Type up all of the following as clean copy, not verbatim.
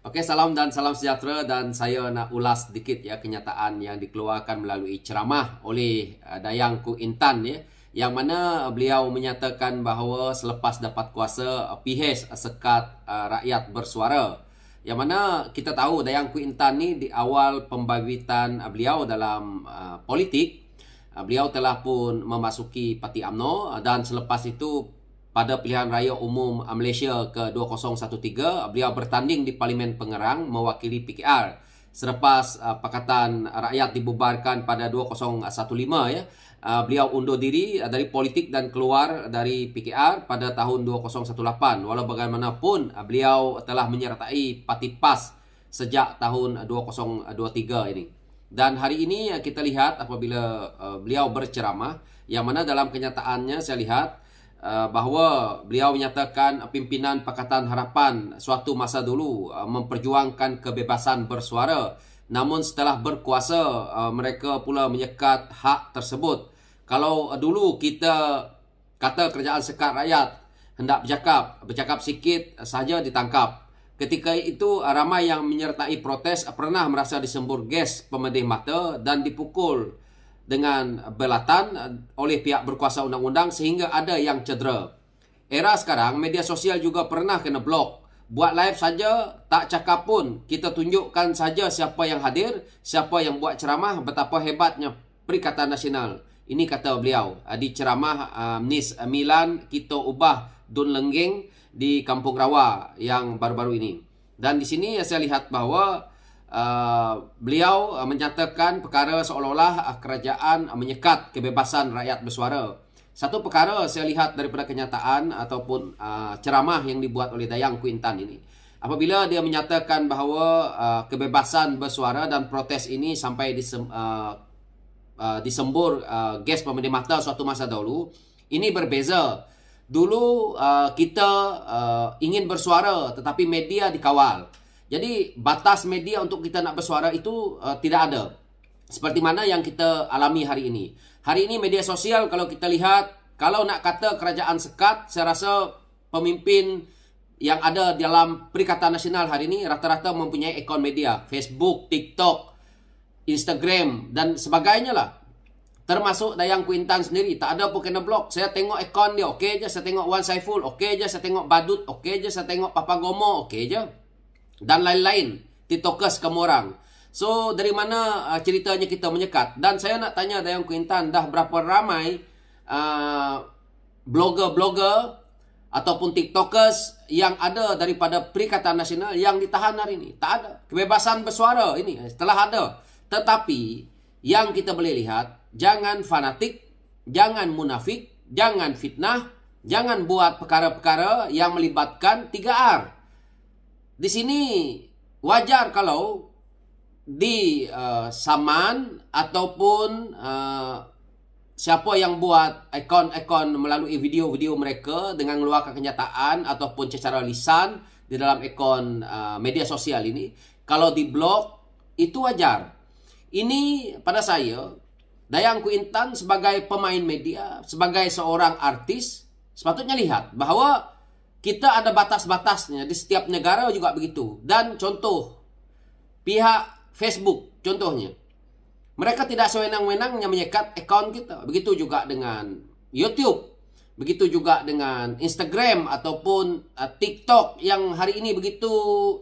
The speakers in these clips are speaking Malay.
Oke, salam dan salam sejahtera, dan saya nak ulas sedikit ya kenyataan yang dikeluarkan melalui ceramah oleh Dayang Ku Intan ya, yang mana beliau menyatakan bahawa selepas dapat kuasa PH sekat rakyat bersuara. Yang mana kita tahu Dayang Ku Intan ni di awal pembabitan beliau dalam politik, beliau telah pun memasuki Parti UMNO, dan selepas itu pada pilihan raya umum Malaysia ke-2013, beliau bertanding di Parlimen Pengerang mewakili PKR. Selepas Pakatan Rakyat dibubarkan pada 2015 ya, beliau undur diri dari politik dan keluar dari PKR pada tahun 2018. Walau bagaimanapun beliau telah menyertai Parti PAS sejak tahun 2023 ini. Dan hari ini kita lihat apabila beliau berceramah, yang mana dalam kenyataannya saya lihat bahawa beliau menyatakan pimpinan Pakatan Harapan suatu masa dulu memperjuangkan kebebasan bersuara, namun setelah berkuasa mereka pula menyekat hak tersebut. Kalau dulu kita kata kerajaan sekat rakyat hendak bercakap sikit saja ditangkap. Ketika itu ramai yang menyertai protes pernah merasa disembur gas pemedih mata dan dipukul dengan belatan oleh pihak berkuasa undang-undang sehingga ada yang cedera. Era sekarang, media sosial juga pernah kena blok. Buat live saja, tak cakap pun. Kita tunjukkan saja siapa yang hadir, siapa yang buat ceramah, betapa hebatnya Perikatan Nasional. Ini kata beliau di ceramah Nis Milan Kita Ubah Dun Lenggeng di Kampung Rawa yang baru-baru ini. Dan di sini saya lihat bahawa beliau menyatakan perkara seolah-olah kerajaan menyekat kebebasan rakyat bersuara. Satu perkara saya lihat daripada kenyataan ataupun ceramah yang dibuat oleh Dayang Ku Intan ini, apabila dia menyatakan bahawa kebebasan bersuara dan protes ini sampai disembur gas pemedih mata suatu masa dahulu, ini berbeza. Dulu kita ingin bersuara tetapi media dikawal. Jadi batas media untuk kita nak bersuara itu tidak ada. Seperti mana yang kita alami hari ini. Hari ini media sosial kalau kita lihat, kalau nak kata kerajaan sekat, saya rasa pemimpin yang ada dalam Perikatan Nasional hari ini rata-rata mempunyai akaun media. Facebook, TikTok, Instagram dan sebagainya lah. Termasuk Dayang Ku Intan sendiri, tak ada pun kena blok. Saya tengok akaun dia, okey je. Saya tengok Wan Saiful, okey je. Saya tengok Badut, okey je. Saya tengok Papa Gomo, okey je. Dan lain-lain, tiktokers kamu orang. So, dari mana ceritanya kita menyekat? Dan saya nak tanya Dayang Ku Intan, dah berapa ramai blogger-blogger ataupun tiktokers yang ada daripada Perikatan Nasional yang ditahan hari ini? Tak ada. Kebebasan bersuara ini telah ada. Tetapi, yang kita boleh lihat, jangan fanatik, jangan munafik, jangan fitnah, jangan buat perkara-perkara yang melibatkan 3R. Di sini wajar kalau di saman ataupun siapa yang buat akun-akun melalui video-video mereka dengan mengeluarkan kenyataan ataupun secara lisan di dalam akun media sosial ini, kalau di blok itu wajar. Ini pada saya, Dayang Ku Intan sebagai pemain media, sebagai seorang artis, sepatutnya lihat bahawa kita ada batas-batasnya. Di setiap negara juga begitu. Dan contoh, pihak Facebook contohnya, mereka tidak sewenang-wenangnya menyekat akaun kita. Begitu juga dengan YouTube. Begitu juga dengan Instagram ataupun TikTok yang hari ini begitu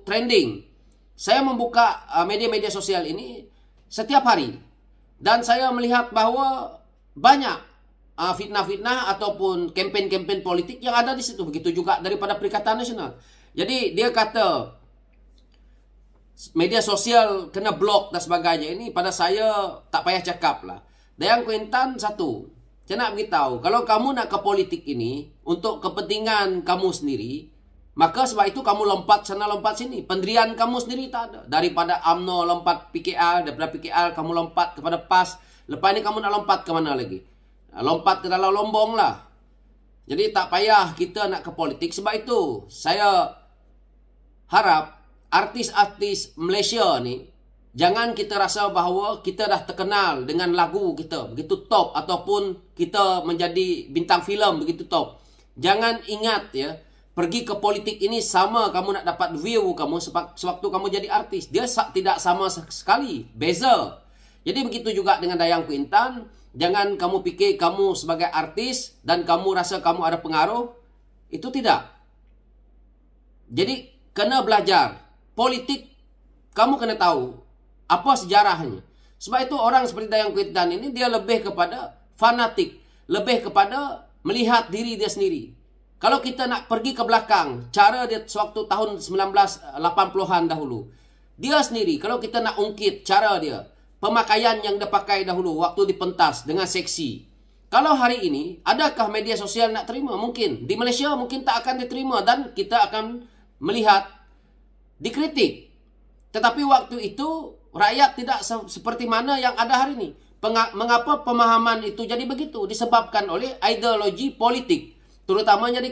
trending. Saya membuka media-media sosial ini setiap hari. Dan saya melihat bahawa banyak fitnah-fitnah ataupun kempen-kempen politik yang ada di situ. Begitu juga daripada Perikatan Nasional. Jadi dia kata media sosial kena blok dan sebagainya. Ini pada saya tak payah cakap lah. Dayang Ku Intan satu, saya nak beritahu, kalau kamu nak ke politik ini untuk kepentingan kamu sendiri, maka sebab itu kamu lompat sana lompat sini. Pendirian kamu sendiri tak ada. Daripada UMNO lompat PKR, daripada PKR kamu lompat kepada PAS. Lepas ini kamu nak lompat ke mana lagi? Lompat ke dalam lombong lah. Jadi tak payah kita nak ke politik. Sebab itu saya harap artis-artis Malaysia ni, jangan kita rasa bahawa kita dah terkenal dengan lagu kita begitu top, ataupun kita menjadi bintang filem begitu top. Jangan ingat ya, pergi ke politik ini sama kamu nak dapat view kamu sewaktu kamu jadi artis. Dia tidak sama sekali. Beza. Jadi begitu juga dengan Dayang Intan. Jangan kamu pikir kamu sebagai artis dan kamu rasa kamu ada pengaruh. Itu tidak. Jadi kena belajar. Politik kamu kena tahu apa sejarahnya. Sebab itu orang seperti Dayang Intan ini dia lebih kepada fanatik. Lebih kepada melihat diri dia sendiri. Kalau kita nak pergi ke belakang, cara dia sewaktu tahun 1980-an dahulu. Dia sendiri, kalau kita nak ungkit cara dia, pemakaian yang dia pakai dahulu, waktu dipentas dengan seksi. Kalau hari ini, adakah media sosial nak terima? Mungkin. Di Malaysia mungkin tak akan diterima dan kita akan melihat dikritik. Tetapi waktu itu, rakyat tidak seperti mana yang ada hari ini. Mengapa pemahaman itu jadi begitu? Disebabkan oleh ideologi politik. Terutamanya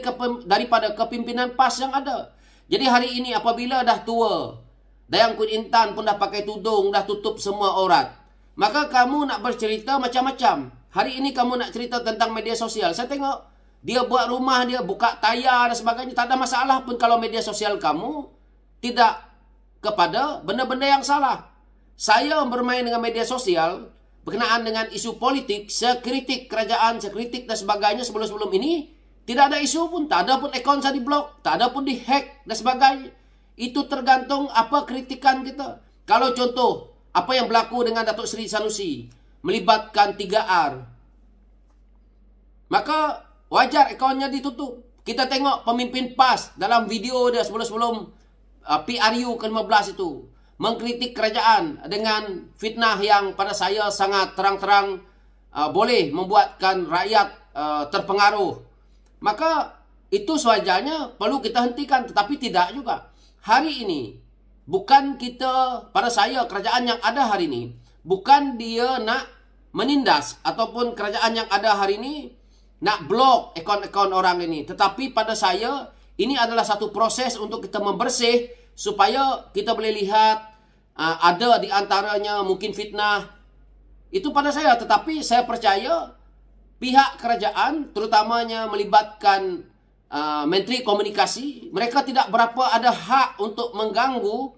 daripada kepimpinan PAS yang ada. Jadi hari ini apabila dah tua, Dayang Intan pun dah pakai tudung, dah tutup semua aurat. Maka kamu nak bercerita macam-macam. Hari ini kamu nak cerita tentang media sosial. Saya tengok, dia buat rumah, dia buka tayar dan sebagainya. Tak ada masalah pun kalau media sosial kamu tidak kepada benda-benda yang salah. Saya bermain dengan media sosial berkenaan dengan isu politik, saya kritik kerajaan, saya kritik dan sebagainya sebelum-sebelum ini. Tidak ada isu pun, tak ada pun akaun saya diblok, tak ada pun dihack dan sebagainya. Itu tergantung apa kritikan kita. Kalau contoh, apa yang berlaku dengan Datuk Seri Sanusi, melibatkan 3R, maka wajar akaunnya ditutup. Kita tengok pemimpin PAS dalam video dia sebelum PRU ke-15 itu, mengkritik kerajaan dengan fitnah yang pada saya sangat terang-terang boleh membuatkan rakyat terpengaruh. Maka itu sewajarnya perlu kita hentikan. Tetapi tidak juga. Hari ini, bukan kita, pada saya, kerajaan yang ada hari ini, bukan dia nak menindas, ataupun kerajaan yang ada hari ini, nak blok akaun-akaun orang ini. Tetapi pada saya, ini adalah satu proses untuk kita membersih, supaya kita boleh lihat, ada di antaranya mungkin fitnah. Itu pada saya. Tetapi saya percaya, pihak kerajaan, terutamanya melibatkan Menteri Komunikasi, mereka tidak berapa ada hak untuk mengganggu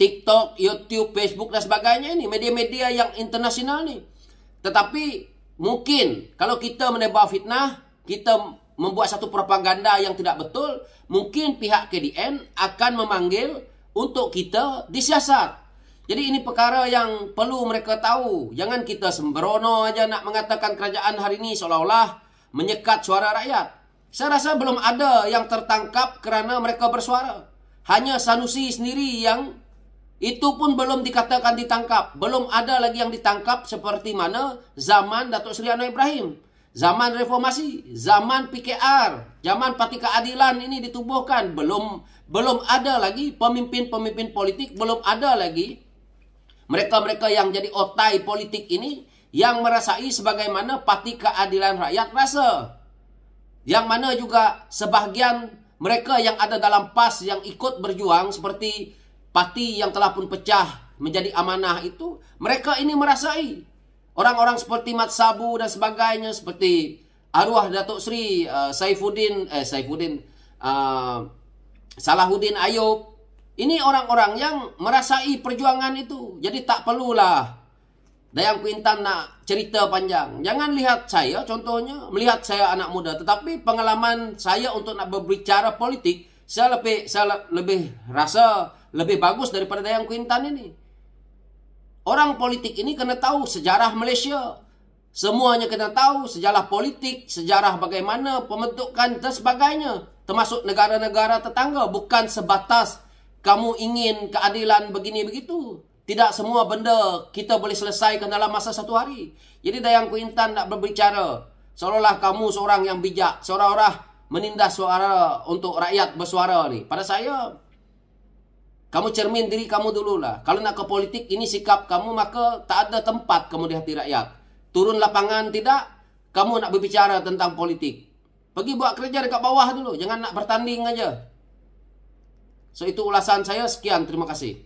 TikTok, YouTube, Facebook dan sebagainya ini, media-media yang internasional ni. Tetapi mungkin kalau kita menebar fitnah, kita membuat satu propaganda yang tidak betul, mungkin pihak KDN akan memanggil untuk kita disiasat. Jadi ini perkara yang perlu mereka tahu. Jangan kita sembrono aja nak mengatakan kerajaan hari ini seolah-olah menyekat suara rakyat. Saya rasa belum ada yang tertangkap kerana mereka bersuara. Hanya Sanusi sendiri yang itu pun belum dikatakan ditangkap. Belum ada lagi yang ditangkap seperti mana zaman Datuk Seri Anwar Ibrahim. Zaman reformasi, zaman PKR, zaman Parti Keadilan ini ditubuhkan. Belum ada lagi pemimpin-pemimpin politik, belum ada lagi mereka-mereka yang jadi otai politik ini yang merasai sebagaimana Parti Keadilan Rakyat rasa. Yang mana juga sebahagian mereka yang ada dalam PAS yang ikut berjuang seperti parti yang telah pun pecah menjadi amanah itu, mereka ini merasai. Orang-orang seperti Mat Sabu dan sebagainya, seperti arwah Datuk Seri Salahuddin Ayub. Ini orang-orang yang merasai perjuangan itu. Jadi tak perlulah Dayang Intan nak cerita panjang. Jangan lihat saya, contohnya, melihat saya anak muda. Tetapi pengalaman saya untuk nak berbicara politik, saya lebih rasa lebih bagus daripada Dayang Intan ini. Orang politik ini kena tahu sejarah Malaysia. Semuanya kena tahu sejarah politik, sejarah bagaimana pembentukan dan sebagainya. Termasuk negara-negara tetangga. Bukan sebatas kamu ingin keadilan begini begitu. Tidak semua benda kita boleh selesaikan dalam masa satu hari. Jadi Dayang Intan nak berbicara seolah-olah kamu seorang yang bijak, seolah-olah menindas suara untuk rakyat bersuara ni. Pada saya, kamu cermin diri kamu dululah. Kalau nak ke politik, ini sikap kamu, maka tak ada tempat kamu di hati rakyat. Turun lapangan tidak, kamu nak berbicara tentang politik. Pergi buat kerja dekat bawah dulu. Jangan nak bertanding aja. So itu ulasan saya. Sekian. Terima kasih.